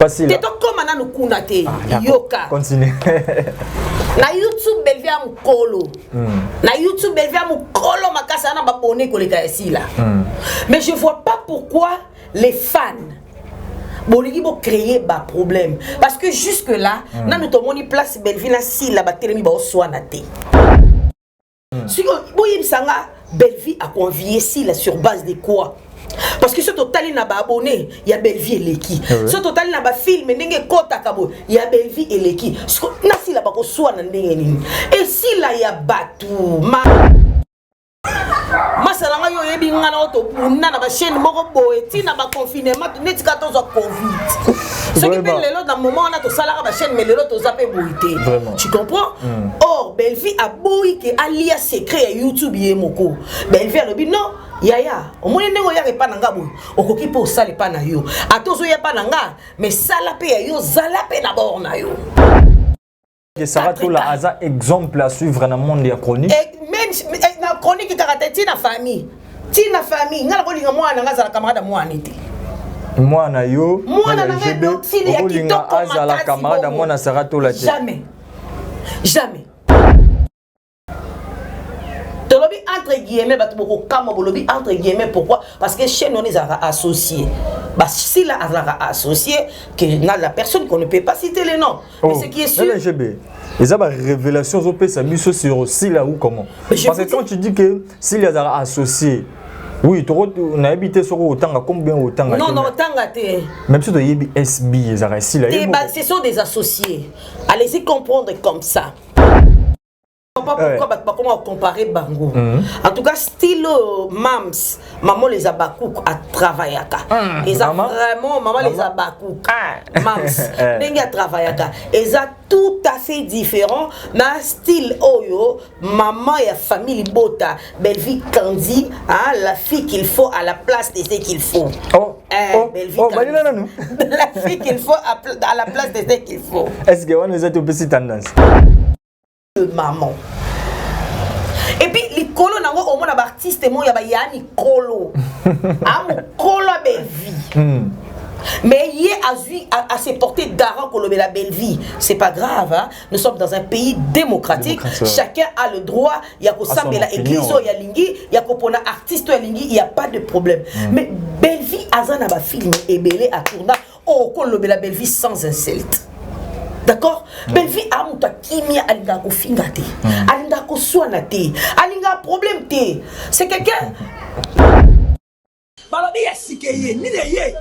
Facile. T'es donc comme Anna Nukunate. Yoka. Continue. Na YouTube belvia mukolo. Na YouTube belvia mukolo makasa na babone koleka ici là. Mais je vois pas pourquoi les fans boligi bo créer ba problème parce que jusque là na nous tomoni place Belleville si la batelemi ba oswana té. Si boyim sanga Belleville a convié si là sur base de quoi? Parce que ce total n'a pas abonné, il y a Belleville et l'équipe. Ce total n'a pas film, n'engé kota kabo, il y a Belleville et l'équipe. Na si la bako soit n'engé. Et si là il y a Batou, Masalanga yo yebi ngana oto na na ba chaîne moko boye ti na ba confinement net 14 Covid. Ce qui fait lelo dans moment on a to sala ba chaîne mais lelo to zappé boité. Tu comprends? Or Belleville a boy que alias secret à YouTube yemoko. Belleville le dit non. Yaya, au moins ne goya pas nanga boy. Okoki po sala pa na yo. Atozo ya pa nanga mais sala pe yo zala pe d'abord na yo. Que ça va tout la hasard exemple à suivre dans le monde de la chronique. Même la chronique caractère tina famille. Tina famille, ngala ko linga mwana nga za camarade mwana ité. Mwana yo, mwana na ngebe, ko linga aza la camarade mwana sera tout la jamais. Jamais. Tolobi entre guillemets batu boko kama bolobi entre guillemets pourquoi? Parce que chez nous on est associés. Bah si là associé que la personne qu'on ne peut pas citer les noms. Mais ce qui est sûr. Les révélations au pays, ça mis sur aussi là ou comment? Parce que quand tu dis que s'il y a associé, oui, tu as habité sur autant à combien autant? Non, non, autant à même si tu as SB, ce sont des associés. Allez-y comprendre comme ça. Pas pourquoi comment comparer Bango. En tout cas, style Mams, maman les abakouk a travaillé à vraiment maman les abakouk. Mams, n'enga travaillé à et ça tout à fait différent. Mais style Oyo, maman et famille Bota, Belleville Candy, hein, la fille qu'il faut à la place de ce qu'il faut. La fille qu'il faut à la place de ce qu'il faut. Est-ce que on a une petite tendance? Maman. Et puis les colos nango au moins artiste moi ya yani colo. Am colo Belleville. Mais hier à se porter garant que la belle vie, c'est pas grave hein? Nous sommes dans un pays démocratique. Chacun a le droit, il y a que la église il y a lingi, il y a que artiste lingi, il y a pas de problème. Mais belle vie azana ba film et belé à tourna oh ko la belle vie sans insulte. D'accord? Belleville a muta kimia alinga ko fingate. Alinga ko soanate. Alinga problème te. C'est quelqu'un. Balobi yasikeye ni ye.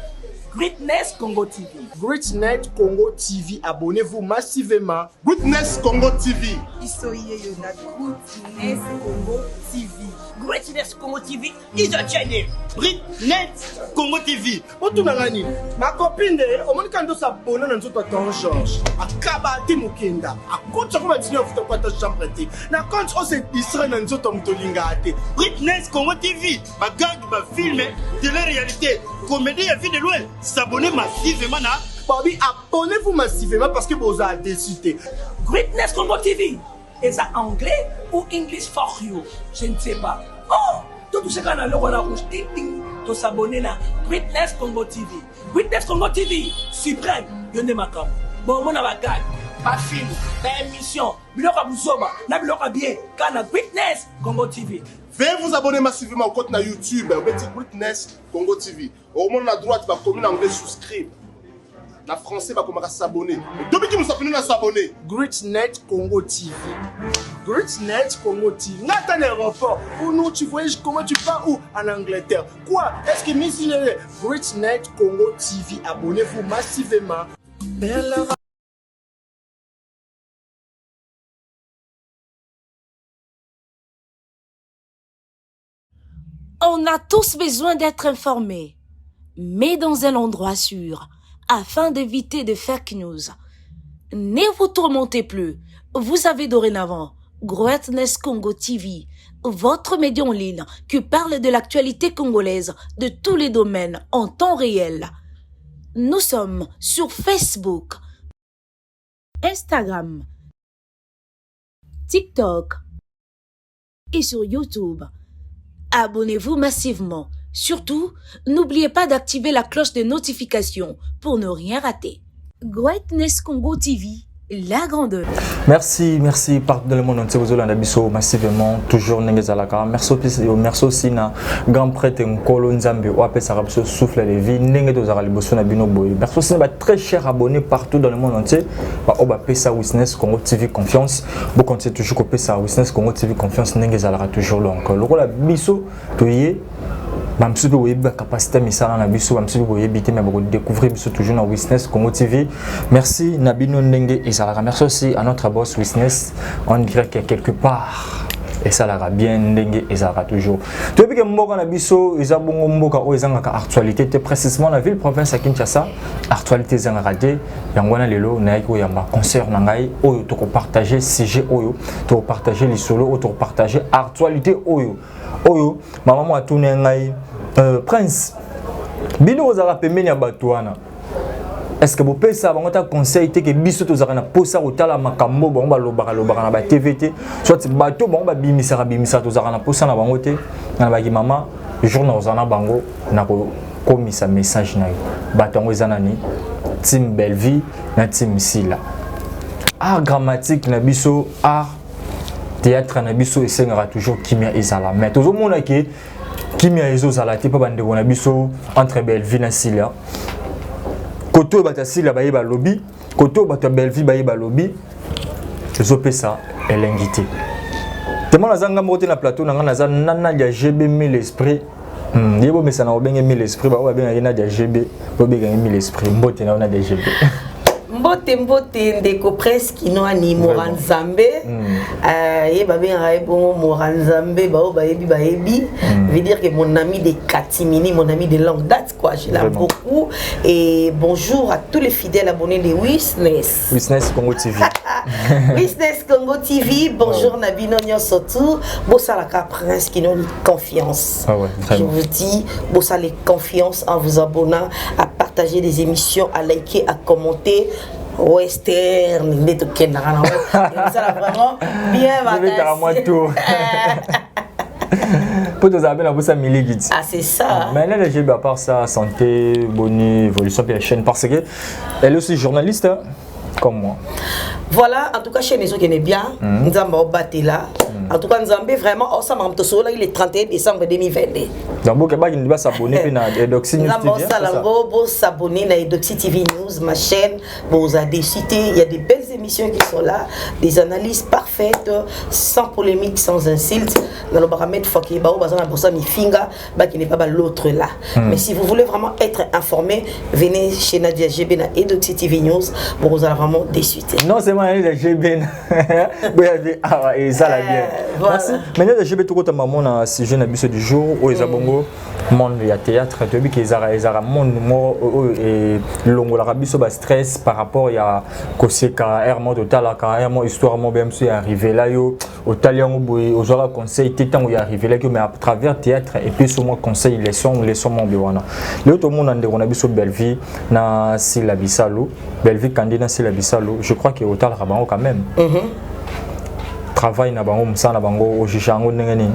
Greatness Congo TV. Greatness Congo TV, abonnez-vous massivement. Greatness Congo TV. Isoye yona Greatness Congo TV. Greatness Congo TV is a channel. Greatness Congo TV. Otunangani, ma copine au moins quand on s'abonne dans notre temps Georges. Akaba ti mukenda. Akotsa ko batini ofuta kwa ta chambre te. Na quand on se distrait dans notre mtolinga ate. Greatness Congo TV. Bagage ba film de la réalité. Comédie à vie de loin. S'abonner massivement na. Bobby, abonnez-vous massivement parce que vous avez décidé. Greatness Congo TV. Est-ce anglais ou English for you? Je ne sais pas. Oh, tout ce qu'on a le rôle rouge, tu s'abonner là. Greatness Congo TV. Greatness Congo TV. Suprême. Yone makam. Bon, mon bagage. Pas film. Pas émission. Biloka Bouzoba. Na biloka bien. Kana Greatness Congo TV. Veuillez vous abonner massivement au compte na YouTube. Vous mettez Greatness Congo TV. Au moment à droite, va commune anglais souscrire. La français va commencer à s'abonner. Depuis que nous sommes venus à s'abonner. Greatness Congo TV. Greatness Congo TV. Nathan aéroport. Ou nous, tu voyages comment tu pars où? En Angleterre. Quoi? Est-ce que Miss Greatness Congo TV. Abonnez-vous massivement. On a tous besoin d'être informés, mais dans un endroit sûr, afin d'éviter de fake news. Ne vous tourmentez plus. Vous avez dorénavant Greatness Congo TV, votre média en ligne qui parle de l'actualité congolaise de tous les domaines en temps réel. Nous sommes sur Facebook, Instagram, TikTok et sur YouTube. Abonnez-vous massivement. Surtout, n'oubliez pas d'activer la cloche de notification pour ne rien rater. Greatness Congo TV, la grandeur. Merci partout dans le monde entier. Vous avez un massivement toujours Nengezalaka. Merci aussi na grand prêtre Nkolo Nzambe ou appelle ça souffle les vies. Nengezalaka liboso na bino boy. Merci aussi na très chers abonnés partout dans le monde entier. Oba pesa Witness Congo TV confiance. Vous continuez toujours copier ça Witness Congo TV confiance. Nengezalaka toujours là encore. Le rôle la biso toyé. Bamsubi woyebi capacité misala na biso bamsubi woyebi te mais beaucoup découvrir biso toujours na Witness Congo TV. Merci Nabino Ndenge et ça merci aussi à notre boss Witness. On dirait que quelque part et ça la bien Ndenge et ça toujours. Depuis que mboka na biso isa bongo mboka o ezanga ka actualité te précisément la ville province à Kinshasa actualité zanga radio yangwana lelo na yiko yamba concert na ngai oyo to partager sujet oyo to partager les solo to partager actualité oyo maman a tourné ngai Prince bino ozala pembeni ya bato wana est-ce que vous pouvez savoir votre conseil que biso tozaka na posa otala makambo bango balobaka na ba TVT soit bato bango babimisa tozaka na posa na bango te na baki mama journal ozana bango na ko komisa message na yo bato ngo ezanani team Belleville na team Sila art dramatique na biso art théâtre na biso esengaka toujours kimia ezala mais tozomona ke kimia ezozala te pa bandeko na biso entre Belleville na Sila koto bata Sila bayeba lobby koto bata Belleville bayeba lobby ezopesa elengité tellement nazanga mote na plateau nanga naza nana ya GB 1000 esprit yebo mesana obenge 1000 esprit ba obenga yena ya GB obenga 1000 esprit mbote na ona de GB mbote ndeko presque no ani Moranzambe yeba benga bon Moranzambe ba bayebi veut dire que mon ami de catimini, mon ami de longue date quoi, je l'aime beaucoup et bonjour à tous les fidèles abonnés de Witness Congo TV. Witness Congo TV, bonjour Nabino Nyosotu, Bossalaka Prince qui nous confiance. Je vous dis, Bossale confiance en vous abonnant, à partager des émissions, à liker, à commenter. Western, ça vraiment bien pour nous avoir la miliguite. Ah c'est ça. Mais elle est à part ça santé, bonne évolution de la chaîne parce que elle est aussi journaliste hein, comme moi. Voilà, en tout cas chez Maison qui est bien, nous avons battu là. En tout cas, nous avons vraiment, ça m'a il est 31 décembre 2022. Donc, il va s'abonner à Edoxy News TV. Nous s'abonner à Edoxy TV News, ma chaîne. Vous avez cité, il y a des belles émissions qui sont là, des analyses parfaites, sans polémique, sans insulte. Dans le paramètre, il qui n'est pas l'autre là. Mais si vous voulez vraiment être informé, venez chez Nadia GB à Edoxy TV News. Vous allez vraiment déçu. Non, c'est moi, Nadia GB. Et ça l'a bien. Voilà. Merci. Maintenant, je vais tout le monde à ce jeune abus du jour où ils ont monde il y a théâtre depuis qu'ils ont monde et longo la biso ba stress par rapport il y a koseka ermo total ka ermo histoire mo bem c'est arrivé là yo au talion boy aux aura conseil temps où il arrivé là mais à travers théâtre et puis sur moi conseil leçon mon biwana le tout monde ande on a biso Belleville na Sila Bisalo Belleville candidat Sila Bisalo je crois que au tal rabango quand même travail na bango musana bango au jichango ndengeni.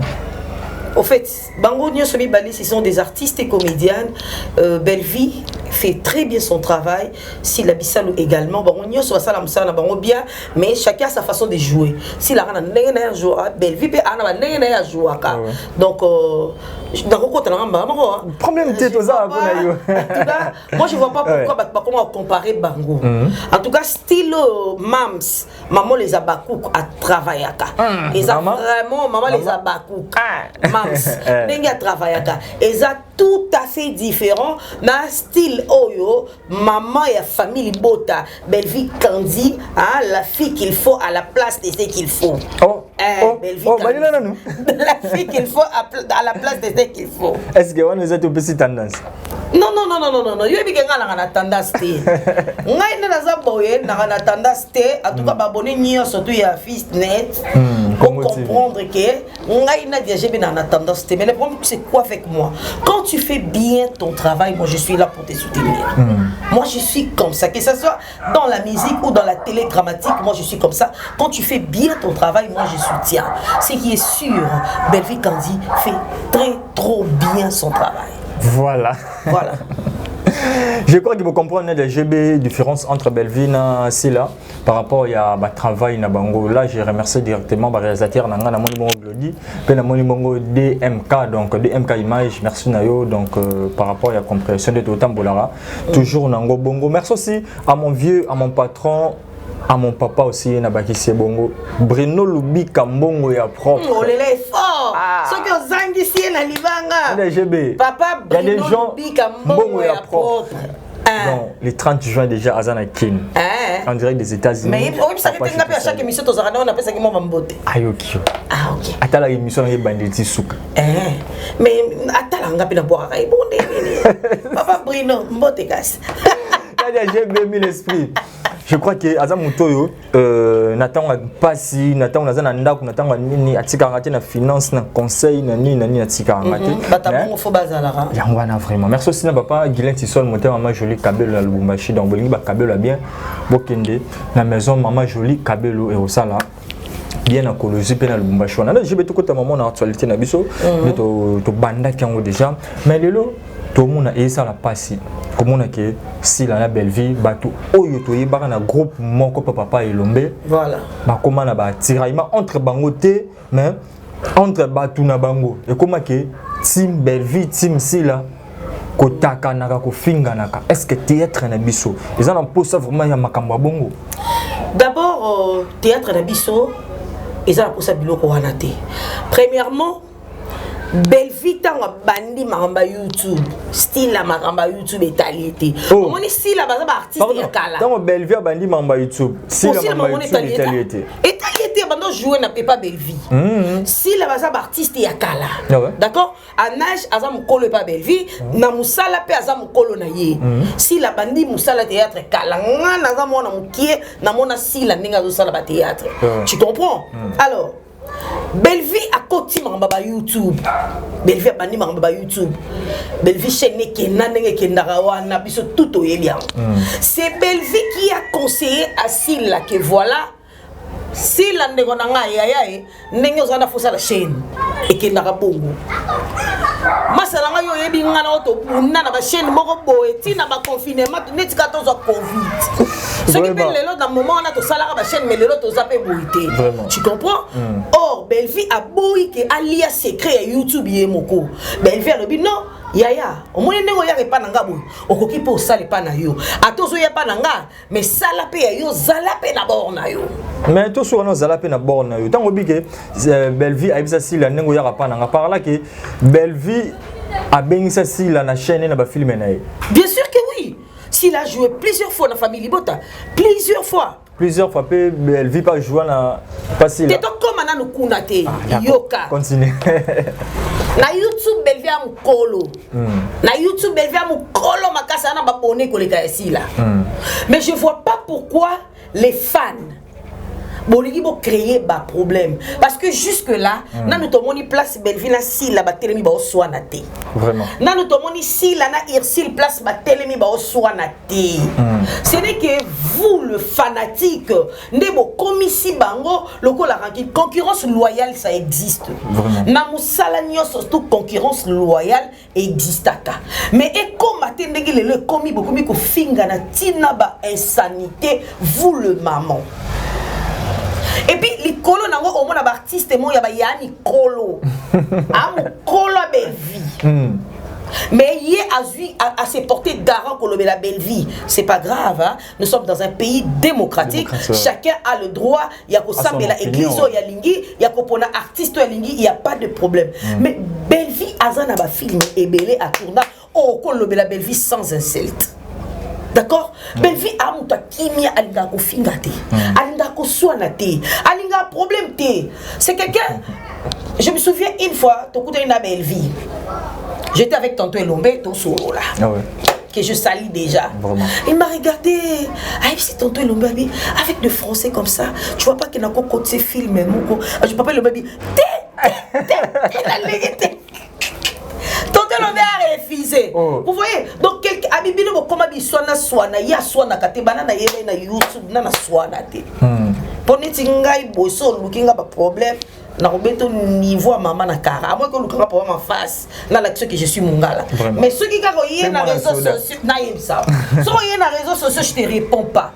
Au fait, Bango Nyosomi Bali, ce sont des artistes et comédiennes. Belleville fait très bien son travail. Sila Bisalo également. Bango Nyoso Wasala Musana Bango bien, mais chacun a sa façon de jouer. Si la rana n'engena joue à Belleville, Anna n'engena joue à Ka. Donc, dans le côté de problème de tout ça. Moi je vois pas pourquoi comment comparer Bango. En tout cas, style Mams, maman les abakouk à travailler à Ka. Ils ont vraiment maman les abakouk. Nenga travaillaka et ça tout à fait différent na style oyo maman et famille bota Belleville Candy hein, la fille qu'il faut à la place de ce qu'il faut Belleville la fille qu'il faut à la place de ce qu'il faut. Est-ce que vous êtes une petite tendance? Non, yo bi kenga na tendance te. Ngai na za boye na tendance te, en tout cas babonné nyo surtout ya Fitnet. Pour comprendre que ngai na déjà bien na tendance te. Mais le problème c'est quoi avec moi? Quand tu fais bien ton travail, moi je suis là pour te soutenir. Moi je suis comme ça, que ce soit dans la musique ou dans la télé dramatique, moi je suis comme ça. Quand tu fais bien ton travail, moi je soutiens. Ce qui est sûr, Belleville Candy fait trop bien son travail. Voilà. Je crois qu'il faut comprendre les GB, différence entre Belvina et Sila par rapport à travail na bango. Là, je remercie directement le réalisateur Nanga Moni Bongo Glody, puis Moni Bongo DMK, donc DMK Image, merci Nayo, donc par rapport à la compréhension de Totam Bolara, toujours Nango Bongo. Merci aussi à mon vieux, à mon patron, à mon papa aussi, Nabakisi Bongo. Bruno Lubi Kambongo ya propre. Oh, il est fort. Ce que vous avez dit, c'est la Livanga. GB. Papa Bruno Lubi Kambongo ya propre. Non, le 30 juin déjà, Azana Kin. En direct des États-Unis. Mais oui, ça fait à chaque émission, on appelle ça qui m'a mamboté. Aïe, ok. Ah, ok. Attends la émission, il y a banditi souk. Mais attends, on a pu la boire. Papa Bruno, mbote casse. J'ai bien mis l'esprit. Je crois que Azam Mutoyo, Nathan Passi, Nathan Nazananda, Nathan Nini, Atika Ngati na finance, na conseil, na nini, Atika Ngati. Batabon faut bazalara. Yangwana vraiment. Merci aussi na papa Guilain Tissol, monté maman jolie Kabelo la Lubumbashi, donc Bolingi ba Kabelo bien, Bokende, la maison maman jolie Kabelo et Osala. Bien en colosie, bien à Lubumbashi. On a j'ai tout côté maman en actualité na biso, mais to banda qui ont déjà, mais lelo tout le monde a ça la passi. Comment on a que si la belle vie, bateau, oyo to y na groupe moko papa et lombe. Voilà. Bah comment na ba tiraillement entre bangoté, mais entre batou na bango. Et comment que team belle vie, team si là, kotaka naka ko finga naka. Est-ce que théâtre na biso? Ils en ont posé vraiment ya makambo bongo. D'abord théâtre na biso, ils en ont posé biloko wana te. Premièrement, belle vie tanga bandi maramba YouTube style la maramba YouTube italiété on est style la base artiste ya kala tanga belle vie bandi maramba YouTube style la maramba YouTube italiété bando jouer na pepa belle vie style la base artiste ya kala d'accord en âge azam kolo pas belle vie na musala pe azam kolo na ye si la bandi musala théâtre kala ngana azam na mukie na mona si la ninga zo sala ba théâtre tu comprends alors Belleville à côté maramba YouTube. Belleville a bandi maramba YouTube. Belleville chaîne qui nanenge qui ndarawana biso tout au yelia. C'est Belleville qui a conseillé à Silla que voilà Silla ndeko nanga yayae ndenge ozana fosa la chaîne et qui ndarabogo. Masalanga yo yebi ngana oto bunda na ba chaîne moko boye tina ba confinement net 14 Covid. Ce qui fait le dans moment on a to salara ba chaîne mais le to zappé boité. Tu comprends? Or Belleville a boy que alia secret YouTube yemoko. Belleville le bi non yaya au moins ndeko ya repa nanga boy. Okoki po sala pa na yo. Atozo ya pa nanga mais sala pe yo zala pe na bord na yo. Mais tout sur nos zala pe na bord na yo. Tant obi que Belleville a bisa si la ndeko ya pa nanga par là que Belleville a béni ça si la chaîne na ba filmer na. Bien sûr que oui. S'il a joué plusieurs fois dans la famille Libota, plusieurs fois. Plusieurs fois, elle vit pas jouer dans pas si là. C'est comme on a nous kunate yoka. Continue. Na YouTube belvi a mukolo. Na YouTube belvi a mukolo makasa na ba bonné ko le kaisi là. Mais je vois pas pourquoi les fans Boligi bo créer ba problème parce que jusque là na nous tomoni place Belleville si la ba telemi ba oswana te vraiment na nous tomoni si la na Irsil place ba telemi ba oswana te ce n'est que vous le fanatique ndebo komisi bango lokola ranki concurrence loyale ça existe vraiment na musala nyos surtout concurrence loyale existaka mais et comme atendeki le komi bokomi ko finga na tina ba insanité vous le maman. Et puis les colo nango au moins artiste mo ya ba yani colo am colo belle vie mais y a se porter garant colo la belle vie c'est pas grave hein? Nous sommes dans un pays démocratique chacun a le droit il y a ko sambela église ya lingi il y a ko pona artiste ya lingi il y a pas de problème mais belle vie azana ba film ebelé à tourna oh colo la belle vie sans insulte. D'accord? Belleville a muta kimia alinga ko fingate. Alinga ko soanate. Alinga problème te. C'est quelqu'un. Je me souviens une fois, tu écoutes une Belleville. J'étais avec tonton Elombe, ton solo là. Ah ouais. Que je salue déjà. Vraiment. Il m'a regardé. Ah, c'est tonton Elombe avec des Français comme ça. Tu vois pas qu'il y a encore côté film je peux pas le baby. Tonton Elombe a refusé. Vous voyez? Donc quelqu'un abibino comme abiswana swana ya swana kate banana yele na YouTube na swana te. Poneti ngai boso lukinga ba problème na robeto niveau maman na kara à moins que le grand pour ma face là l'action que je suis mongala mais ceux qui quand il y a na réseaux sociaux na yem ça so il y a na réseaux sociaux je te réponds pas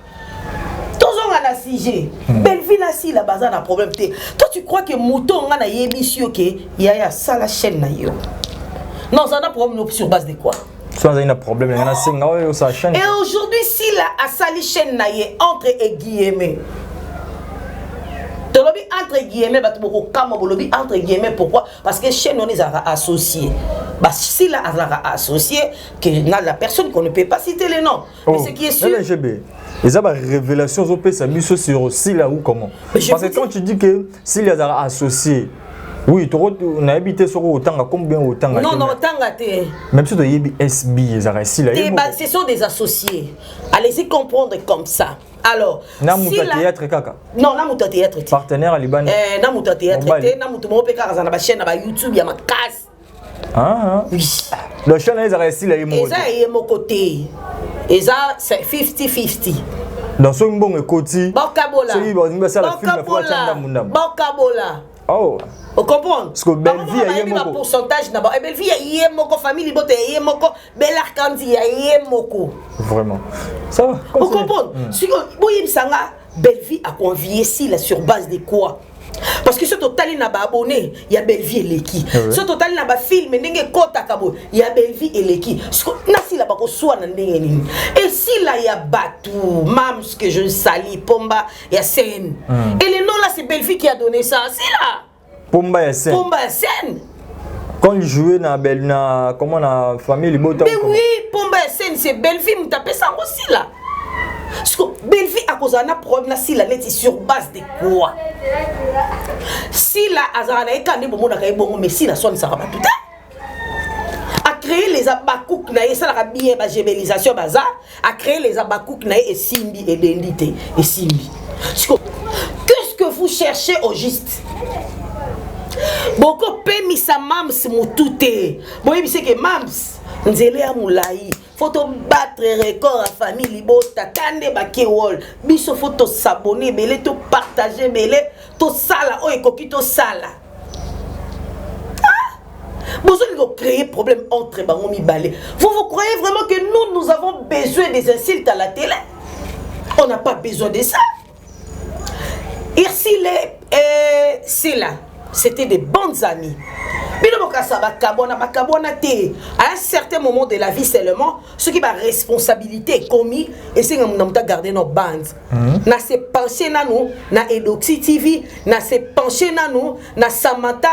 toujours à la CG belle ville là si la bazar na problème toi tu crois que mouton nga na yebisio que ya ça la chaîne na yo non ça n'a problème sur base de quoi ça a un problème il y a sa chaîne et aujourd'hui si la a sali chaîne na ye entre guillemets entre guillemets, entre guillemets, pourquoi? Parce que chez nous, on est associés. Bah, si là, on est associé, que la personne qu'on ne peut pas citer les noms. Mais ce qui est sûr. Il y a des révélations au PSA sur aussi là ou comment? Parce que quand tu dis que s'il y a associé, oui, on a habité sur autant, combien autant? Non, autant gâté. Même si tu as SB, ce sont des associés. Allez-y comprendre comme ça. Alors, si théâtre kaka. Non, namuta théâtre. Partenaire à Liban. Namuta théâtre. Namuta mo peka za na ba chaîne na YouTube ya makas. Oui. Le chaîne les arrêtés là yemo. Eza yemo côté. Eza c'est 50-50. Dans son bon côté. Bokabola. C'est il ça la film faut attendre mundam. Bokabola. Oh. Vous comprenez? Parce que belle vie a yemo pourcentage na ba belle vie a yemo ko famille bote yemo ko belle arcandi a yemo ko. Vraiment. Ça va. Vous comprenez? Si vous y sanga belle vie a convié si la sur base de quoi? Parce que ce total n'a pas abonné, il y a belle vie et l'équipe. Ce total n'a pas film, n'enge kota kabo, il y a belle vie et l'équipe. Na si la pas soit na ndenge nini. Et si là il y a Batou, Mams que je salis, Pomba, il y a Sen. Et le nom là c'est belle vie qui a donné ça, c'est là. Pomba et Sen. Pomba et Sen. Quand il jouait dans belle na comment na famille Libota. Mais oui, Pomba et Sen c'est belle vie, vous tapez ça aussi là. Parce que belle vie à cause d'un problème là si la lettre est sur base de quoi? Si la azana est quand bon bon mais si la sonne ça va pas tout à créer les abakouk na ça la bien ba gémelisation bazar à créer les abakouk na et simbi et identité et simbi. Qu'est-ce que vous cherchez au juste? Beaucoup pemi sa mams mutute. Bon il sait que mams nzele ya moulayi faut battre record à famille libota tande bakewol biso faut to s'abonner belé to partager belé to sala o ekoki to sala besoin de créer problème entre bango mibale. Vous croyez vraiment que nous avons besoin des insultes à la télé? On n'a pas besoin de ça. Ici c'est là c'était des bons amis. À un certain moment de la vie seulement, ce qui va responsabilité est commis et c'est qu'on a gardé nos bandes. Na se penché na nous, na Edoxy TV, na se penché na nous, na Samantha.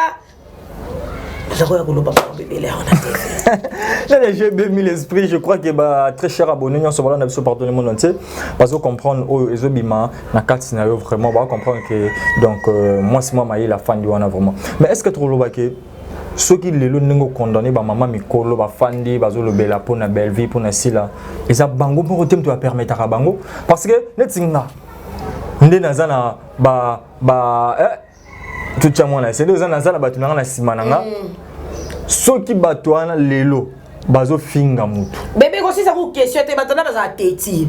J'ai bien mis l'esprit, je crois que très cher abonné, nous sommes là pardonner mon entier parce que comprendre oh ezobima na quatre scénarios vraiment on va comprendre que donc moi c'est moi la fan du wana vraiment. Mais est-ce que trop le baquet ceux qui les l'ont condamné ba maman mikolo ba fandi ba zo le bela pour na belle vie pour na sila et ça bango pour te doit permettre à bango parce que netinga ndé nazana tout ça moi là c'est deux ans nazana ba tunanga na simananga ceux qui batouana lelo bazo finga mutu bébé aussi ça vous question te batana baza teti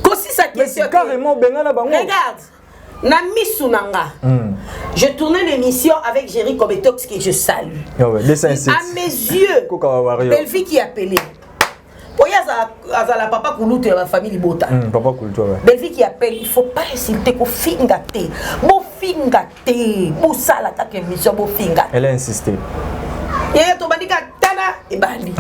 aussi ça question carrément bengana bango regarde na misunanga je tournais l'émission avec Jerry Kobetox que je salue à mes yeux belle fille qui appelait Oya za la papa kulutu ya famille Libota papa kulutu belle fille qui appelle il faut pas insulter ko fingate bo fingate bo sala ta émission bo finga elle a insisté yeye to bandika tana et bandi.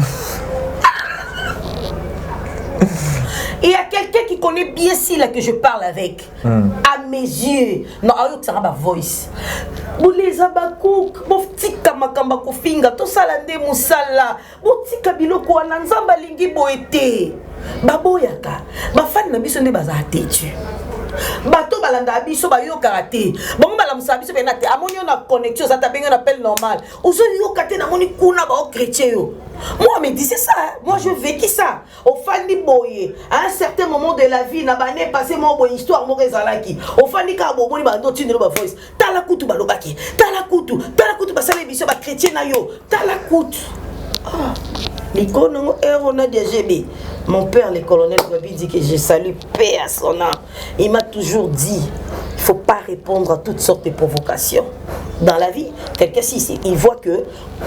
Il y a quelqu'un qui connaît bien si là que je parle avec. À mes yeux. Non, ayo ça va voice. Les abakouk, botika makamba ko finga, to sala nde musala. Botika biloko wana nzamba lingi boete. Baboyaka. Ba fan na biso ne baza tetu. Bato balanda biso ba yo karaté. Bon bala musa biso be na te. Amoni on a connexion ça ta benga appel normal. Ozo yo kate na moni kuna ba o chrétien yo. Moi me dis c'est ça. Moi je vécu ça. Au fandi boye. À un certain moment de la vie na bané passé mon bonne histoire mo rezalaki. Au fandi ka bo moni ba ndo tinu ba voice. Tala kutu ba lobaki. Tala kutu ba sala biso ba chrétien na yo. Tala kutu. L'icône on a DGB. Mon père, le colonel Gobi, dit que je salue paix à son âme. Il m'a toujours dit, il faut pas répondre à toutes sortes de provocations. Dans la vie, quelqu'un si il voit que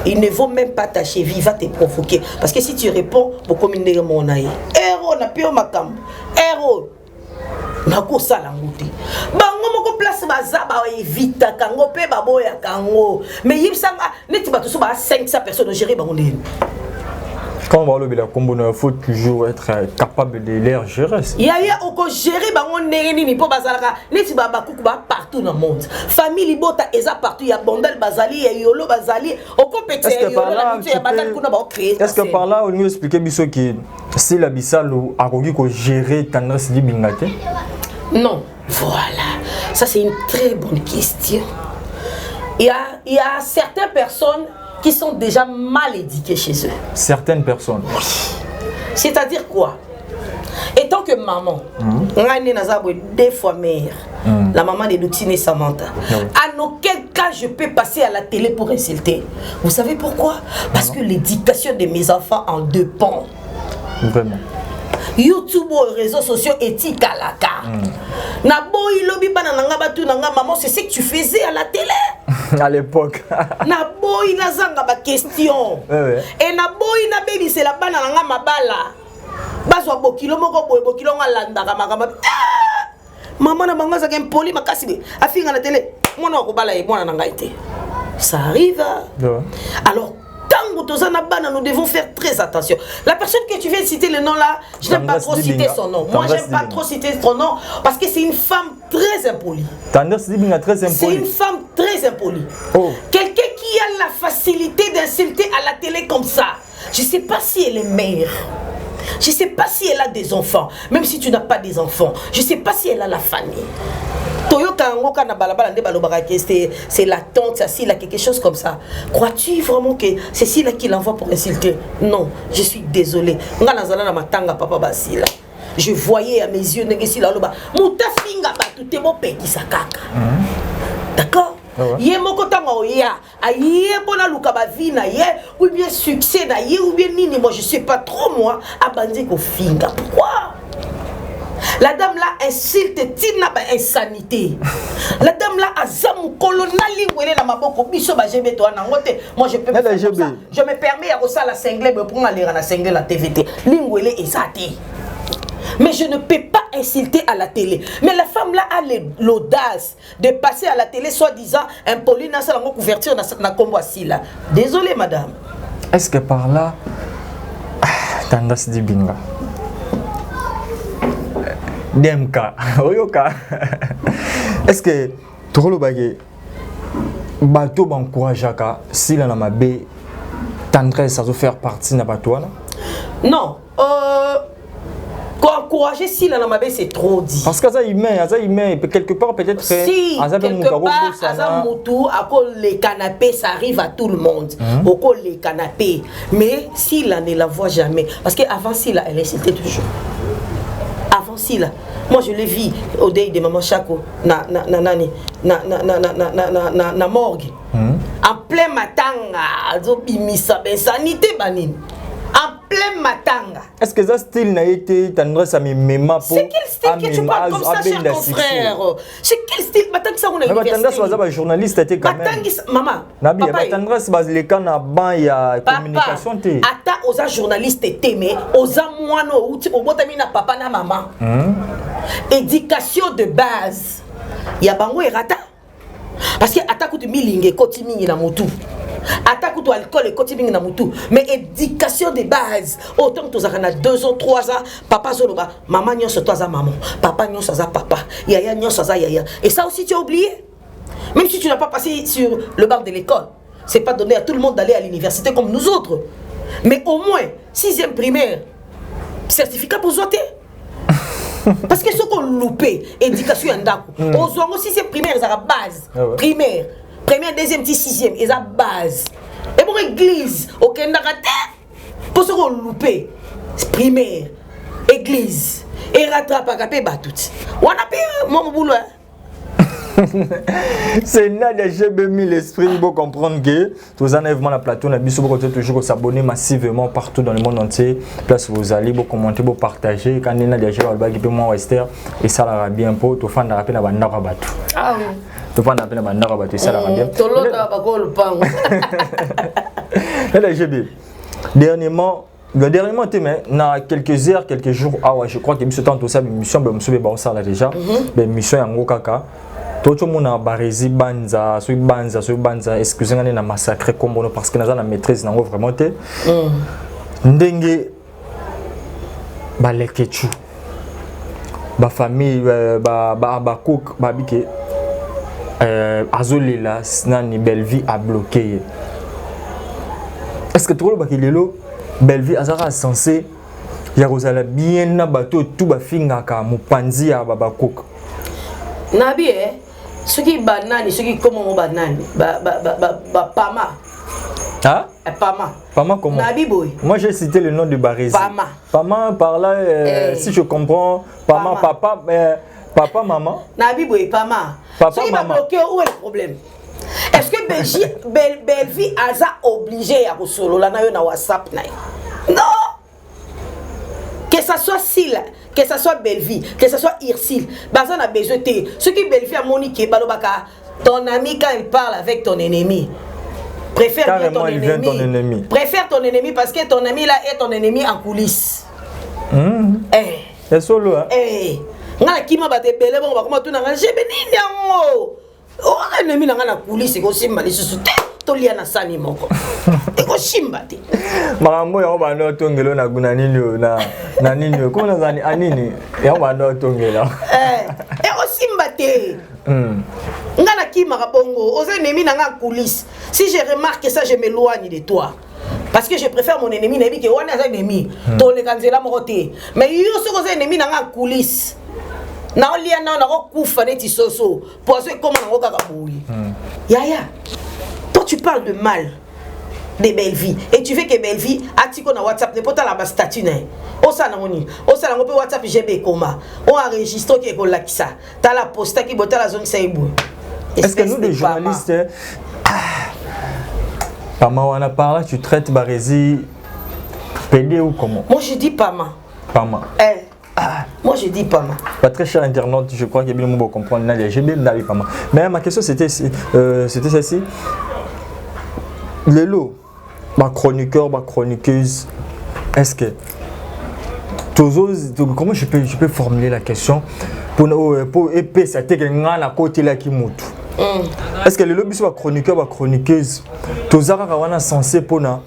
il ne vaut même pas ta cheville, il va te provoquer. Parce que si tu réponds, beaucoup de mon aïe. Héros, n'a pas makam. Héros. Nako sala nguti. Bango moko place bazaba evita kango pe baboya kango. Mais yibsanga neti bato so ba 500 personnes gérer bango ndeni. Quand on va le bilan, il faut toujours être capable de les gérer. Il y a encore gérer bango ndeni ni po bazalaka neti baba kuku ba partout dans le monde. Famille libota eza partout, il y a Bondal Bazali, il y a Yolo Bazali, au compétition est-ce que par là on nous expliquer biso que si la bisalo a rogi ko gérer tendance di bingate? Non, voilà. Ça c'est une très bonne question. Il y a certaines personnes qui sont déjà mal éduquées chez eux. Certaines personnes. C'est-à-dire quoi? Étant que maman, deux fois mère, la maman de Lucine et Samantha, en aucun cas je peux passer à la télé pour insulter. Vous savez pourquoi? Parce que l'éducation de mes enfants en dépend. Vraiment. YouTube aux réseaux sociaux éthique à la carte. Maman, c'est ce que tu faisais à la télé. À l'époque. Naboy nazanga ba question. Et naboy na baby c'est la bana nga mabala. Bazwa bokilo moko boy bokilo nga landa makama. Maman na banga za poli makasi. Afinga na télé. Mwana ko bala e mwana nga été. Ça arrive. Alors nous devons faire très attention. La personne que tu viens de citer le nom là, je n'aime pas trop citer son nom. Moi, j'aime pas trop citer son nom parce que c'est une femme très impolie. C'est une femme très impolie. Quelqu'un qui a la facilité d'insulter à la télé comme ça. Je ne sais pas si elle est mère. Je ne sais pas si elle a des enfants. Même si tu n'as pas des enfants. Je ne sais pas si elle a la famille. C'est la tante, c'est là quelque chose comme ça. Crois-tu vraiment que c'est si là qui l'envoie pour insulter? Non, je suis désolée. Je voyais à mes yeux d'accord? Yé moko tango ya ayé bona luka ba vie na ye ou bien succès na ye ou bien nini, moi je sais pas trop moi abandé ko finga. Pourquoi? La dame là insulte tina ba insanité. La dame là azamu kolonali wele na maboko biso ba jebe to na ngote. Moi je peux me faire ça. Je me permets à ça la cinglé pour aller à la cinglé la TVT. Lingwele ezati. Mais je ne peux pas insulter à la télé. Mais la femme là a l'audace de passer à la télé soi-disant impoli dans sa couverture dans la comboisi là. Désolé madame. Est-ce que par là tendance di binga Demka oyoka est-ce que trop bagé bateau bancourageaka si la mabe tendresse à faire partie na bateau là? Non, encourager si la namabe c'est trop dit. Parce que ça humain, quelque part peut-être si quelque part les canapés ça arrive à tout le monde. Les canapés, mais si la ne la voit jamais parce que avant si la elle c'était toujours. Avant si là, moi je l'ai vu au deuil de maman Chako na morgue. En plein matanga, zobimisa ben sanité banine. En plein matanga. Est-ce que ça style n'a été tendresse à mes mémas pour... C'est quel style que tu parles comme ça, cher confrère? C'est quel style? Matang ça on a université. Mais tendresse was journaliste était quand même. Maman. Nabi, tendresse bas les cas na ban ya communication té. Ata oza journaliste té mais oza moino outi obotami na papa na maman. Éducation de base. Ya bango erata. Parce que ata kutu milinge koti mingi na mutu. Attaque ou alcool et quotidien na mutu. Mais éducation de base. Autant que tu as 2 ans, 3 ans, papa zoloba, maman nyon sa toi maman, papa nyon sa papa, yaya nyon sa yaya. Et ça aussi tu as oublié. Même si tu n'as pas passé sur le banc de l'école, c'est pas donné à tout le monde d'aller à l'université comme nous autres. Mais au moins 6e primaire, certificat pour zoter. Parce que ce qu'on loupé, éducation yandako. Aux zones 6e primaire, c'est la base. Primaire. Première, deuxième, 6e, et la base. Et pour l'église, au Canada, pour ce qu'on loupé, primaire, église, et rattrape à capé tout. On a payé mon boulot. C'est Nadia, j'ai mis l'esprit pour comprendre que tous les enlèvements la plateau, on a toujours s'abonner massivement partout dans le monde entier. Place vous allez, vous commenter, vous partager. Quand Nadia, j'ai le bag, moi, Esther, et ça la bien pour tout fan de la peine à Bandara Batou. Ah oui. Tu vas appeler ma nara ba tu ça la bien. Tolota ba ko le pang. Là j'ai dernièrement na quelques heures, quelques jours, je crois que ce temps tout ça mission be msobe ba ça là déjà. Ben mission yango kaka. Tout le monde a barré banza, excusez-moi na massacre comme parce que na maîtrise nango vraiment té. Ndenge ba lekechu. Ba famille ba cook ba bike azolela nani Belleville a bloqué. Est-ce que tu vois que lelo Belleville azara censé ya kozala bien na bato tout ba fingaka mopanzi ya ba cook. Nabi ce qui banane, ce qui comment banane, pama. Hein? Pama. Pama comment? Nabi boy. Moi j'ai cité le nom de Barési. Pama. Pama par là si je comprends Pama. Papa maman. Nabi boy Pama. Papa ce qui maman. va bloquer où est le problème? Est-ce que Belleville a obligé à solo là na WhatsApp na? Non. Que ça soit Sile, que ça soit Belleville, que ça soit Irsile, Bazan a besoin de ce qui Belleville a moniqué balobaka. Ton ami quand il parle avec ton ennemi. Préfère bien ton ennemi. Préfère ton ennemi parce que ton ami là est ton ennemi en coulisses. C'est solo hein. Ngala kima ba te belé bon ba comment tout na ngebe nini yango. Oh ennemi na ngana coulisses ko simba lisusu te to lia na sani moko. Eko simba te. Marambo ya ba no tongelo na guna nini na nini ko na zani anini ya ba no tongelo. Eko simba te. Ngana kima ka bongo oza ennemi na ngana coulisses. Si je remarque ça je m'éloigne de toi. Parce que je préfère mon ennemi nabi ke wana za ennemi. To le kanzela morote. Mais yo so ko za ennemi na ngana coulisses. Na olia na ko kufa neti soso poisson comment na ko kaka boui. Yaya. Toi tu parles de mal de Belleville et tu veux que Belleville atiko na WhatsApp ne pas la bas statut na. Osa na ngoni. Osa na ngope WhatsApp GB koma. On enregistre qui ko lakisa. Ta la posta qui bota la zone saibou. Est-ce que nous les journalistes Pama wana parla tu traites Barési PD ou comment? Moi je dis Pama. Pama. Moi je dis Pama. Pas très cher internaute, je crois qu'il y a bien le mot comprendre. J'ai bien d'avis Pama. Mais ma question c'était celle-ci. Lélo, ma chroniqueur, ma chroniqueuse, est-ce que comment je peux formuler la question pour épais ça t'es quelqu'un à côté là qui monte. Est-ce que le lobby soit chroniqueur ou chroniqueuse tozara kawana censé pona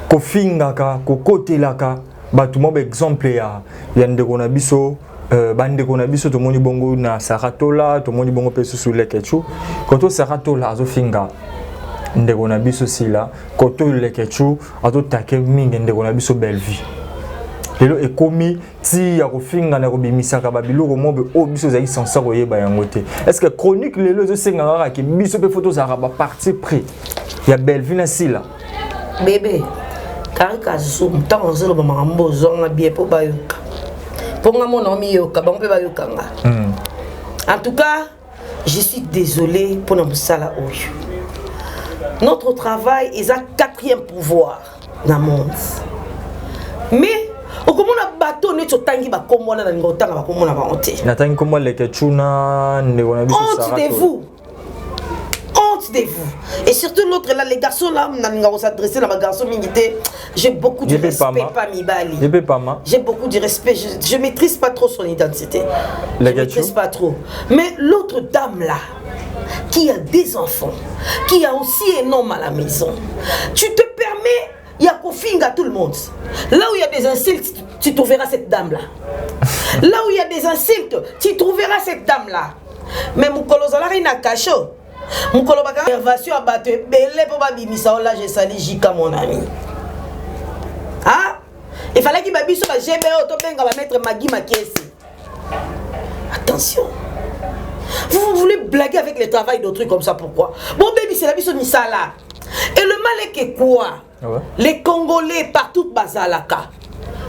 ko fingaka ko côté là ka ba tout monde exemple ya ndeko na biso bandeko na biso to moni bongo na Saratola to moni bongo peso sur le ketchu quand to Saratola azo finga ndeko na biso sila koto le ketchu azo take mingi ndeko na biso Belleville lelo ekomi ti ya kofinga na kobimisaka babiloko mobe o biso zaki sansa koyeba yango te. Est-ce que chronique lelo zo sengaka ki biso pe photo za ba parti pris ya Belleville na sila bébé karika zo mtango zelo ba mambo zonga bien po bayoka ponga mon ami yoka ba mpe bayoka nga. En tout cas je suis désolé pour notre sala oyo. Notre travail est à 4e pouvoir dans le monde. Mais au comment on a bateau ne tangi ba kombo na ngotanga ba kombo na ba honte. Na tangi kombo le ketchuna ndeko na biso Honte de vous. Honte de vous. Et surtout l'autre là les garçons là on s'adresser à ma garçon militaire. J'ai beaucoup de respect pas Mibali. J'ai beaucoup de respect, je maîtrise pas trop son identité. Je maîtrise pas trop. Mais l'autre dame là qui a des enfants, qui a aussi un homme à la maison. Tu te permets, il y a configne à tout le monde. Là où il y a des insultes, tu trouveras cette dame-là. Là où il y a des insultes, tu trouveras cette dame-là. Mais mon colosal n'a caché. Mon colosal a intervention à battre. Belé pour babimisa, là j'ai sali Jika mon ami. Ah, il fallait qu'il babisse sur la GBO, tu vas mettre Magui Makiesi. Attention. Vous voulez blaguer avec le travail d'autrui comme ça, pourquoi? Bon, baby, c'est la mission de Nisala. Et le mal est que quoi? Ouais. Les Congolais partout, Bazalaka.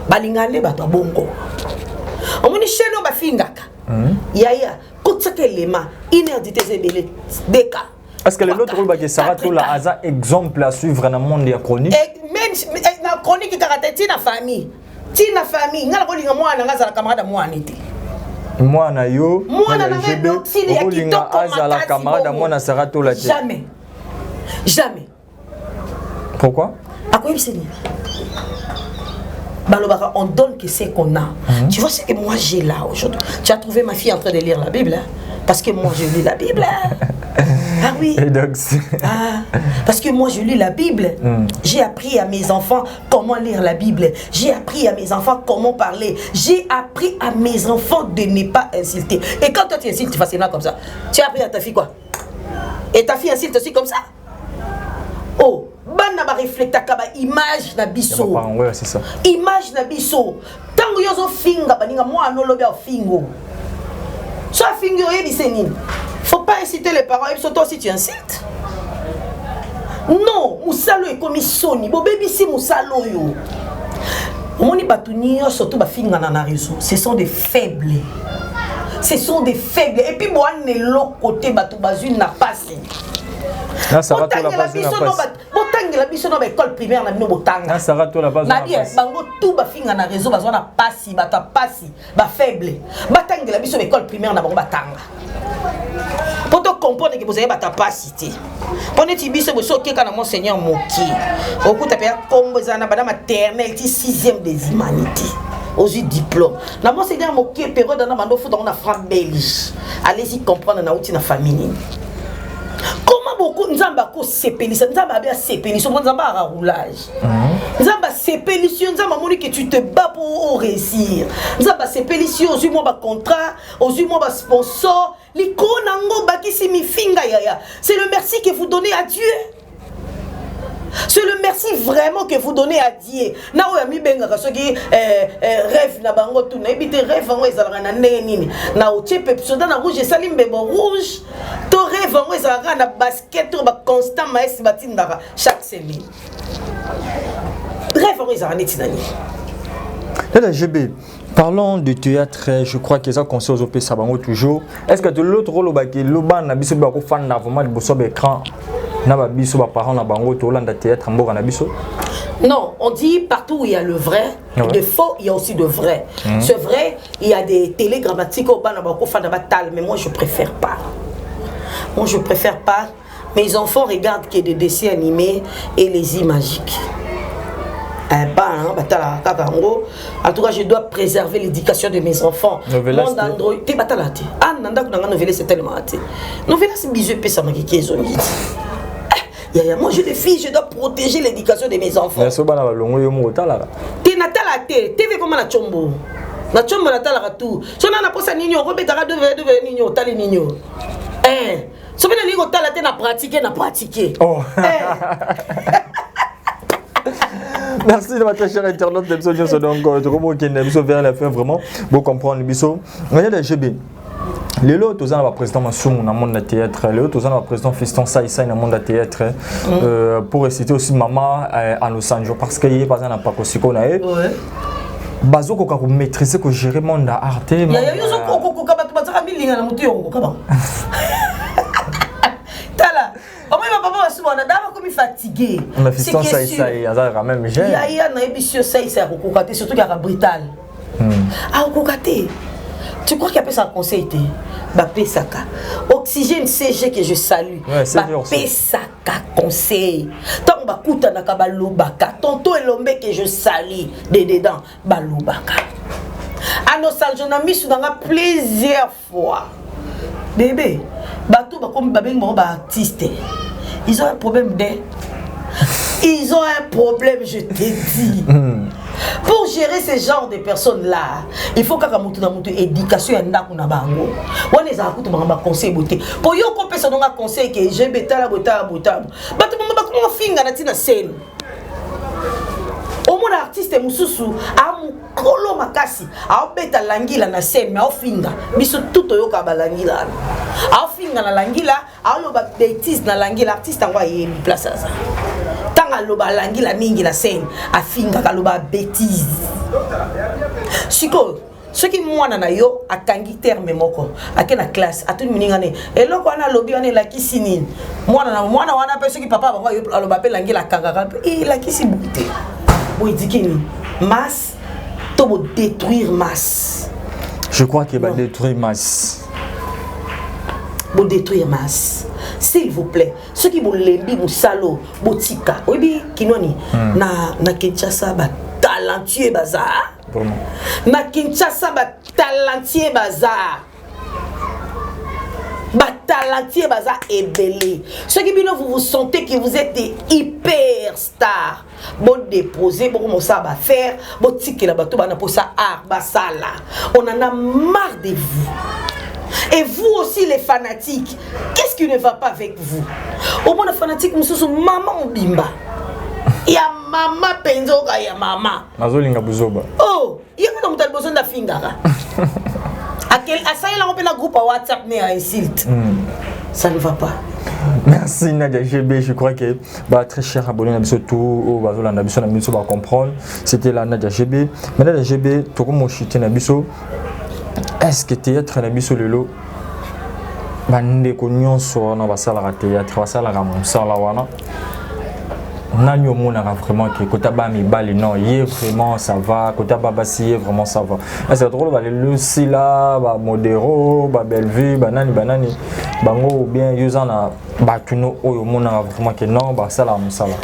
Balingane, Batabongo. On m'a dit, chez nous, Bafingaka. Yaya, quand ça qu'elle est ma, inédité, c'est des cas. Est-ce que l'autre rôle que Sarah Tola a exemple à suivre dans le monde de la chronique? Même dans la chronique, il y a une famille. Si la famille, il y a un camarade à moi. Moi na yo. Moi na yo. S'il y a qui t'en la camarade moi na sera tout la tête. Jamais. Jamais. Pourquoi? À quoi il s'est dit? On donne que c'est qu'on a. Tu vois ce que moi j'ai là aujourd'hui. Tu as trouvé ma fille en train de lire la Bible, hein? Parce que moi je lis la Bible. Hein? Ah oui. Et donc, parce que moi je lis la Bible. J'ai appris à mes enfants comment lire la Bible. J'ai appris à mes enfants comment parler. J'ai appris à mes enfants de ne pas insulter. Et quand toi tu insultes facilement comme ça, tu as appris à ta fille quoi? Et ta fille insulte aussi comme ça? Oh, bana ba reflecta ka ba image na biso. Ouais, c'est ça. Image na biso. Tango yozo finga baninga moi no lobe fingo. So fingo yebi senine. Faut pas inciter les parents, et surtout si tu incites. Non, musalo est comme soni. Bo baby si musalo yo. Moni batuni surtout ba finga na réseau. Ce sont des faibles. Ce sont des faibles. Et puis moi ne l'autre côté batu bazu n'a pas si. Là ça va tout la base na passe. Botangela biso na école primaire na bino botanga. Là ça va tout la base na passe. Bango tout ba finga na réseau bazo na passi bata passi ba faible. Batangela biso école primaire na bango batanga. Pour te comprendre que vous avez ta capacité. Prenez Tibiso Bosso quand mon Seigneur moqué. Au coup t'as comme ça na bana maternelle 6e des humanités. Aux diplômes. Na mon Seigneur moqué période na mando fou dans la France belge. Allez-y comprendre na outil na famille. Comment beaucoup nzamba ko sepelisa nzamba ba sepelisa nzamba a roulage. Nzamba sepelisa nzamba moni que tu te bats pour réussir. Nzamba sepelisa aux moi ba contrat, aux moi ba sponsor, l'ikonango bakisi mi finga yaya. C'est le merci que vous donnez à Dieu. C'est le merci vraiment que vous donnez à Dieu. Na o mi benga kaso ki rêve na bango tout na ebite rêve ngo ezalaka na nini. Na o tiepe psoda na rouge salimbe bon rouge. To rêve ngo ezalaka na basket to ba constant maïs batindaka chaque semaine. Rêve ngo ezalaka neti nani. Là GB. Parlons de théâtre, je crois que ça conseille aux OP Sabango toujours. Est-ce que l'autre rôle au Loban na biso ba ko fan na vraiment le bosso écran na ba biso ba parents na bango to landa théâtre mboka na biso? Non, on dit partout où il y a le vrai, de faux, il y a aussi de vrai. C'est vrai, il y a des télégrammatiques au ban na ba ko fan na batal, mais moi je préfère pas. Moi je préfère pas. Mes enfants regardent que des dessins animés et les images magiques. En tout cas, je dois préserver l'éducation de mes enfants. Monde Android, t'es batalate. Ah, nanda kuna nouvelle c'est tellement até. Nouvelle c'est bisou pesa makiki ezongi. Moi je les filles, je dois protéger l'éducation de mes enfants. Mais so bana balongo yo mo tala. T'es natala té, TV comme na chombo. Na chombo natala tout. So na posa ninyo, robetaka devait ninyo, tali ninyo. So bena ninyo tala té na pratiquer. Oh. Merci de votre cher internaute de Biso Nyonso donc comment qui est Biso vers la fin vraiment pour comprendre Biso. On est GB. Les autres aux ans président Massoum dans le monde de théâtre, les autres aux ans président Fiston Saïsa dans le monde de théâtre pour réciter aussi maman à Los Angeles parce qu'il y a pas un pas aussi qu'on a. Bazo ko ka maîtriser ko gérer monde arte. Ya yo zo ko ka ba tsaka milinga na mutu yo ko ba. Tala. Moi, ma papa va souvent, on est fatigué. Mais fiston ça, il y a quand même jeune. Il y a un émission ça, il s'est recocaté, surtout qu'il y a un brutal. Ah, recocaté. Tu crois qu'il y a pas ça conseil? Bapé Saka. Oxygène CG que je salue. Bapé Saka conseil. Tant bakuta na kabalobaka. Tonto elombe que je salue. Dedans, balobaka. À nos salles, j'en ai mis sous plusieurs fois. Bébé, bateau comme babeng mon artiste. Ils ont un problème ils ont un problème, je te dis. Pour gérer ce genre de personnes là, il faut qu'à monter dans notre éducation et na bango. On les a écouté ma conseil beauté. Pour yo qu'on peut se donner un conseil que j'ai bêta la bota. Bateau maman comment finga na tina scène. Au moins l'artiste mususu a mukolo makasi a beta langila na scène mais au finga biso tout yo ka balangila a finga na langila a lo ba bêtise na langila artiste ngwa ye place ça tanga lo ba langila mingi na scène a finga ka lo ba bêtise siko ce qui moi na yo akangi terme moko akena classe atuni miningane eloko ana lobi wana la kisini mwana wana pe ce qui papa ba yo lo ba pe langila kanga la kisi bouté. Masse, tu vas détruire masse. Je crois qu'il va détruire masse. Vous détruire masse. S'il vous plaît, ceux qui vous lembi musalo, botika, obi kinoni na Kinshasa ba talentueux bazar. Vraiment. Na Kinshasa ba talentueux bazar. Talentueux bazar et belé. Ceux qui vous vous sentez que vous êtes des hyper stars. Bon déposer, bon comment ça va faire, bon ticket là bateau bana pour ça art basala. On en a marre de vous. Et vous aussi les fanatiques, qu'est-ce qui ne va pas avec vous? Au moins les fanatiques nous sommes maman bimba. Il y a maman penzoga, il y a maman. Nazolinga buzoba. Oh, il y a pas de besoin de fingara. À ça, il a un groupe à WhatsApp, mais à insulte. Ça ne va pas. Merci Nadia GB, je crois que très cher abonné à tout va comprendre. C'était la Nadia GB. Mais Nadia GB, tout comme mon chité Nabiso, est-ce que théâtre Nabiso Lelo, bande cognon sur na basala théâtre, basala ramonsa la wana. Nani omonaka vraiment que kotaba mi bali non yé vraiment ça va kotaba basi vraiment ça va c'est drôle ba le sila ba modéro ba belvi banani bango bien yuzana ba tuno oyo monaka vraiment que non ba sala musala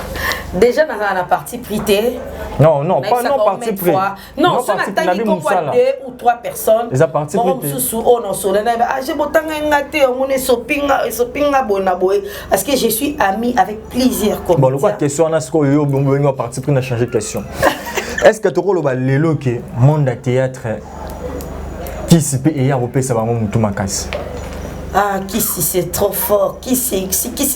déjà dans la partie prité non pas non partie pris non ça n'a pas dit qu'on voit 2 ou 3 personnes les parties prité oh non sur j'ai botanga ngate on est sopinga bona boy parce que je suis ami avec plaisir comme bon le quoi question on a ce qu'on yo bon partie pris n'a changé de question est-ce que tu rôle ba lelo que monde à théâtre qui se peut et européen ça va mutu makasi. Ah, qui si c'est trop fort, qui si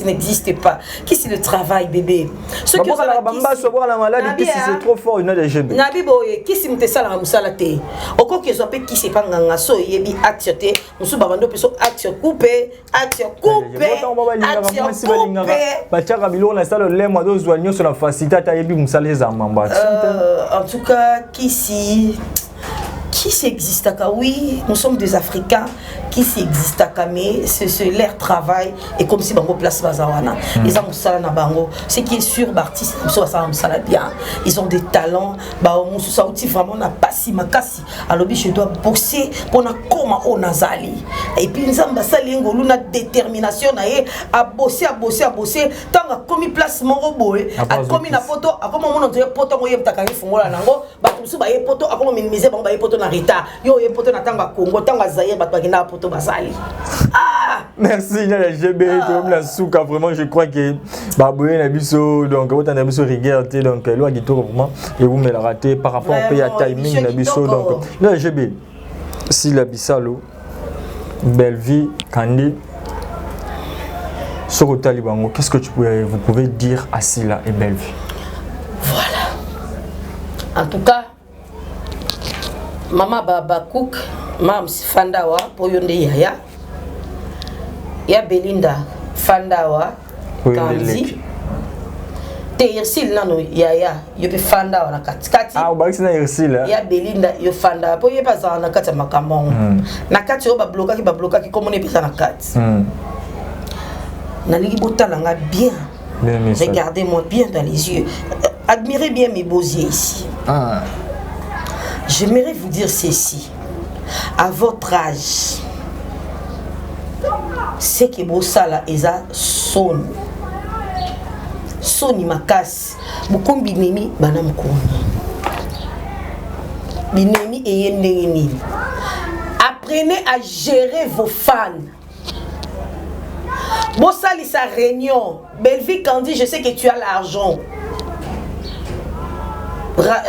n'existe pas, qui si le travail bébé. Ceux qui ont la maladie, qui si c'est trop fort, il y a des GB. Nabi boye, qui si m'te sala musalate. Oko qui soit qui c'est pas nganga so yebi actionné, musu babando peso action coupé. Bachaka bilo na sala le mois de soigner sur la facilité à yebi musale za mamba. En tout cas, qui existe à oui, nous sommes des Africains qui existe à mais c'est leur travail et comme si bango place bazawana ils ont ça na bango ce qui est sûr artistes ça bien ils ont des talents ba on ça vraiment na pasi makasi alobi je dois bosser pour na koma onazali et puis nzamba sali ngolu na détermination na ye à bosser tant a commis place moko boy a commis na photo a comme on dire poto ngoye mtaka fungola nango ba musu ba ye poto a comme minimiser bango ba ye poto na rita yo ye poto na tanga Congo tanga Zaire ba bagina poto basali. Merci Nadia GB, comme la souka vraiment je crois que baboué nabiso donc autant nabiso rigueur donc loi du tout vraiment et vous me la raté par rapport au pays à timing nabiso donc Nadia GB si la bisalo belle vie Kandi sur Talibango qu'est-ce que vous pouvez dire à Sila et belle vie? Voilà. En tout cas Mama Baba Cook, Mam Fandawa, pour Yonde Yaya, ya Belinda Fandawa, Kandi, Tersil Nano Yaya, Yopi Fandawa na Kati. Ah, Obaxi na Yersil. Ya Belinda yo Fandawa, pour Yepa Zana na Kati Makamon. Na Kati Oba bloka ki comme on est pisa na Kati. Naligi Botalanga bien. Regardez-moi bien dans les yeux. Admirez bien mes beaux yeux ici. J'aimerais vous dire ceci. À votre âge, c'est que Bossala eza son. Soni makas. Beaucoup binemi banam koni. Binemi et yendeni. Apprenez à gérer vos fans. Bossali sa réunion. Belle-vie Kandi, je sais que tu as l'argent.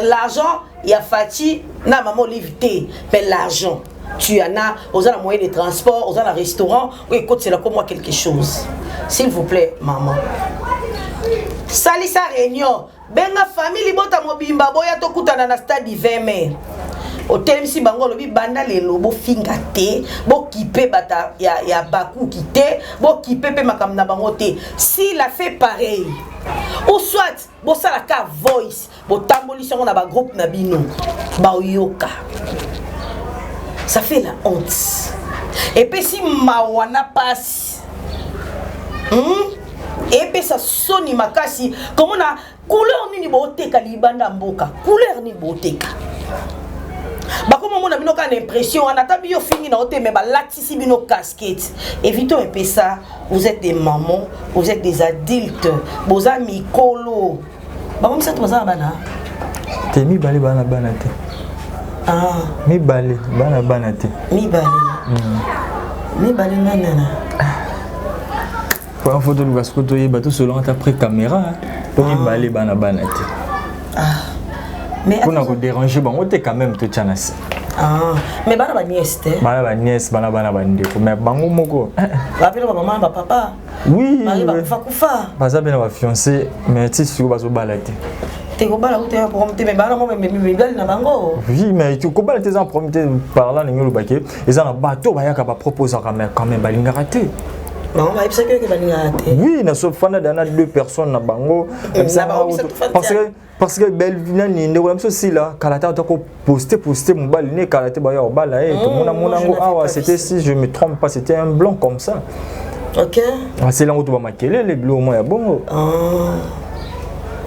L'argent, il y a Fati, na maman l'éviter, mais l'argent, tu en as, aux a la moyen de transport, aux a la restaurant, ou écoute, c'est là comme moi quelque chose. S'il vous plaît, maman. Sali sa réunion, benga famille, bota mobimba, boya to kutana na stade 20 mai. Hôtel si bango lobi banda le lobo finga te, bo kipe bata ya baku kite, bo kipe pe makam na bango te. S'il a fait pareil, ou soit bo sala ka voice, bo tamboli songo na ba groupe na bino, ba yoka. Ça fait la honte. Et puis si mawana passe, et puis ça soni makasi, comme on a couleur ni boteka libanda mboka, couleur ni boteka. Comme on a une impression, on a tabi yo fini na ote mais ba latisi bino casquette. Évitons un peu ça. Vous êtes des mamans, vous êtes des adultes, vous avez mikolo. Ba comme ça tu vas bana. Te mi balé bana bana te. Ah, mi balé bana te. Mi balé. Mi balé nanana. Pour une photo de Vasco y bateau selon après caméra. Pour mi balé bana te. Ah. Mais pour nous déranger bon, on était quand même tout chanasi. Ah, mais bana ba nièce te. Bana ba nièce, bana ndeko, mais bango moko. Rappelle ba maman, ba papa. Oui. Mari ba kufa. Baza bena ba fiancé, mais tu sais bazo balate. Te ko bala uté pour me mais bana mo me belle na bango. Oui, mais tu ko balate en prometé par là ngelo bake, ils en bateau ba yaka ba proposer quand même balinga raté. Non, ba ipsa que balinga raté. Oui, na so fana dana deux personnes na bango. Parce que belle nani ndeko la aussi là kalata to ko poster mon bal né kalata ba ya o bal eh tout mon ango ah c'était si je me trompe pas c'était un blanc comme ça. OK. Ah c'est là où tu vas maquiller les bleus au moins bon. Ah.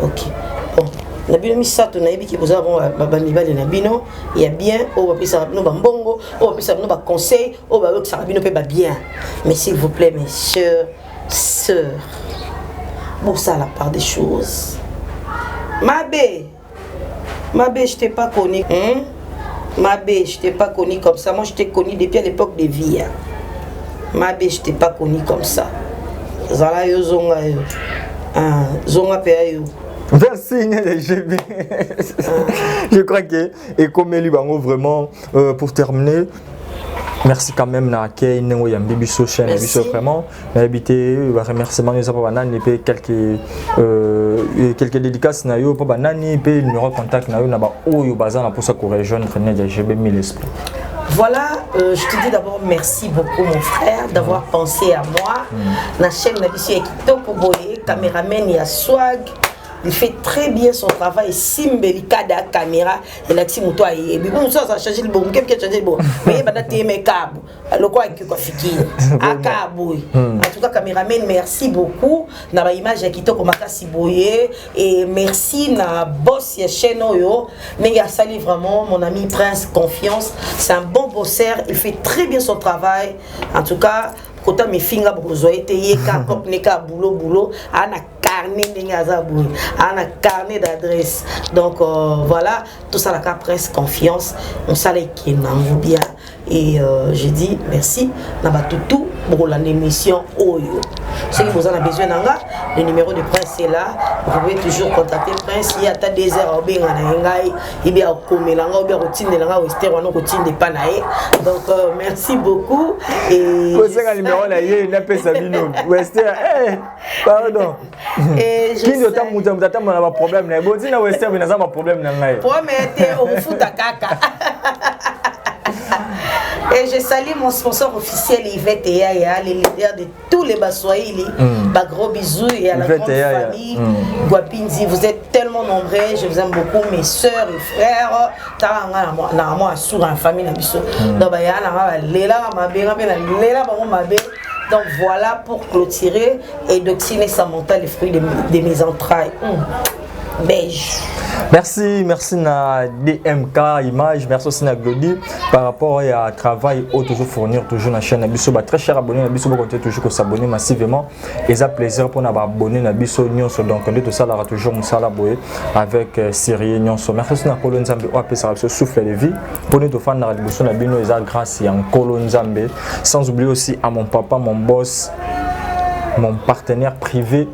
OK. Bon, la bino mi sato na yebi ki boza bon ba mibale na bino, il y a bien o ba pesa no ba mbongo, o ba pesa no ba conseil, o ba que ça bino pe ba bien. Mais s'il vous plaît mes sœurs, pour ça la part des choses. Mabé, je t'ai pas connu. Mabé, je t'ai pas connu comme ça. Moi, je t'ai connu depuis à l'époque de Via. Mabé, je t'ai pas connu comme ça. Zala yo zonga yo. Zonga pe yo. Merci, je crois que et comme lui bango vraiment pour terminer. Merci quand même na kay nengo ya mbibiso chaîne biso vraiment na habité remerciement les papa nani pe quelques dédicaces na yo papa nani pe numéro de contact na yo na ba oyo bazana pour ça qu'on rejoindre Nédia GB 1000 esprits. Voilà, je te dis d'abord merci beaucoup mon frère d'avoir pensé à moi. La chaîne Nabiso Kitoko Boye, caméraman et à swag. Il fait très bien son travail. Simbelika da caméra. Et là, si mon toit est bon, ça a changé le bon. Qu'est-ce que changé le bon? Mais il va dater mes câbles. Le quoi avec quoi fiki? À câble. En tout cas, caméraman, merci beaucoup. Na ba image qui to comme Makasi Boye et merci na boss ya chaîne yo. Mais il sali vraiment mon ami Prince Confiance. C'est un bon bosseur. Il fait très bien son travail. En tout cas, quand mes fingers brosoient, yeka kop neka boulot ana carnet n'engazaboui, ana carnet d'adresse. Donc voilà, tout ça la cas presque confiance. On salait qui n'en bien et je dis merci. Naba tout pour l'émission Oyo. Si vous en avez besoin d'anga, le numéro de Prince est là. Vous pouvez toujours contacter Prince. Il y a ta désert au bien il y a comme l'anga ou bien routine de l'anga ou esther ou routine de panaé. Donc merci beaucoup et numéro là il n'a pas sa bino. Wester pardon. Et qui ne t'a mouta mouta on a problème là. Bon dina Wester mais n'a pas problème là. Promettez au foot à caca. Et je salue mon sponsor officiel Yvette et Yaya, les leaders de tous les Baswahili. Gros bisous et à la grande famille Guapinzi. Vous êtes tellement nombreux, je vous aime beaucoup, mes soeurs et frères. Donc voilà pour clôturer et doctriner sa mentale les fruits de mes entrailles. Beige. Merci na DMK Image, merci aussi na Glody par rapport à travail au toujours fournir toujours la chaîne Nabiso très cher abonné Nabiso continuer toujours s'abonner massivement et ça plaisir pour na abonner Nabiso nyonso donc de tout ça là toujours musala boye avec Syrie nyonso merci na Kolo Nzambe o apesa ça souffle de vie pour nous fan na Nabiso na bino eza grâce ya Kolo Nzambe sans oublier aussi à mon papa mon boss mon partenaire privé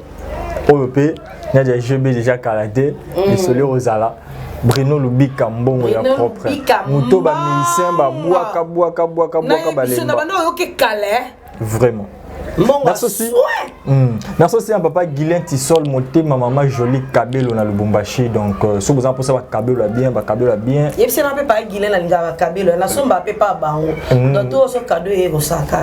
OEP Nédia GB déjà karaté et celui Rosala Bruno Lubika mbongo ya propre muto ba musicien ba boaka balemba vraiment. Merci aussi. Merci aussi à papa Guilain Tissol monté ma maman jolie Kabelo na Lubumbashi donc si vous en pensez à Kabelo bien ba Kabelo bien et puis on peut pas Guilain na linga Kabelo na somba peut pas bango donc tout ce cadeau est rosaka.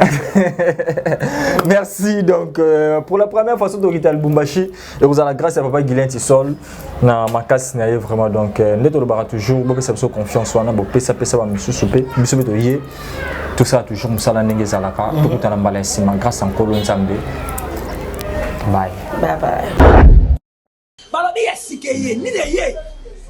Merci donc pour la première fois sur Lubumbashi et vous avez la grâce à papa Guilain Tissol na makasi na vraiment donc neto le bara toujours beaucoup ça confiance wana bo pesa ba misusupe misusupe to yé tout ça toujours musala ndenge zalaka tout tout na mbala sima grâce à Kolo Nzambe. Bye. Bye bye. Balobi ya sikeye ni de ye.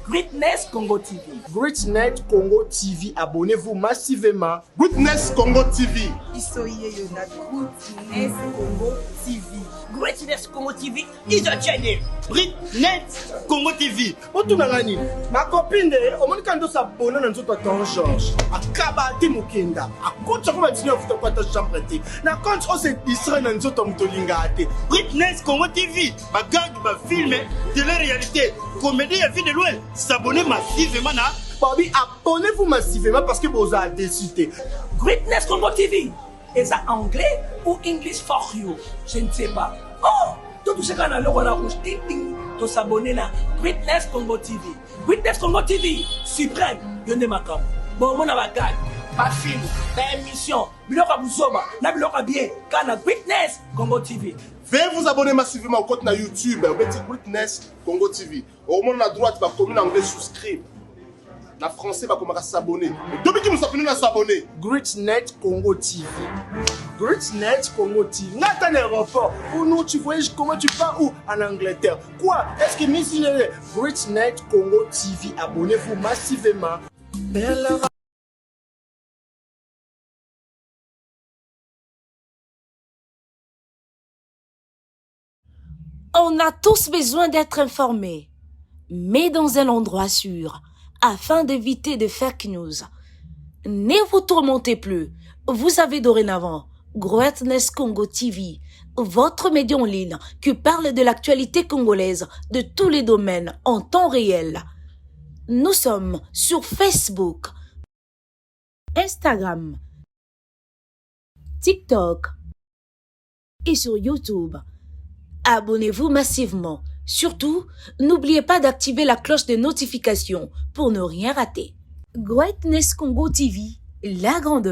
Greatness Congo TV. Greatnet Congo TV, abonnez-vous massivement. Greatness Congo TV. Isoye na Greatness Congo TV. Greatness Congo TV is a channel. Greatnet Congo TV. Otunangani, ma copine de omonika ndo s'abonner na nzoto Don George. Akaba ti mukenda. Akotsa ko matini ofuta kwa ta chambre te. Na compte o se distrait na nzoto mutolinga ate. Greatness Congo TV, ma gang, ma film, télé-réalité, comédie et vie de loin. S'abonner massivement à Bobby, abonnez-vous massivement parce que vous avez décidé. Greatness Congo TV. Est ça anglais ou English for you? Je ne sais pas. Oh, tout ce qu'on a le roi rouge, ting ting, de s'abonner à Greatness Congo TV. Greatness Congo TV, suprême, yonde makam. Bon, mon abagag, pas film, pas émission, biloka buzoba, na biloka bien, kana Greatness Congo TV. Veuillez vous abonner massivement au compte na YouTube, au petit Greatness Congo TV. Au moment à droite, va commune anglais souscrire. Na français va commencer à s'abonner. Depuis qui nous sommes à s'abonner. Greatnet Congo TV. Greatnet Congo TV. N'a pas d'aéroport. Ou nous, tu voyages comment tu pars où? En Angleterre. Quoi? Est-ce que Miss Greatnet Congo TV, abonnez-vous massivement. On a tous besoin d'être informés, mais dans un endroit sûr, afin d'éviter de fake news. Ne vous tourmentez plus. Vous avez dorénavant Greatness Congo TV, votre média en ligne qui parle de l'actualité congolaise de tous les domaines en temps réel. Nous sommes sur Facebook, Instagram, TikTok et sur YouTube. Abonnez-vous massivement. Surtout, n'oubliez pas d'activer la cloche de notification pour ne rien rater. Greatness Congo TV, la grandeur.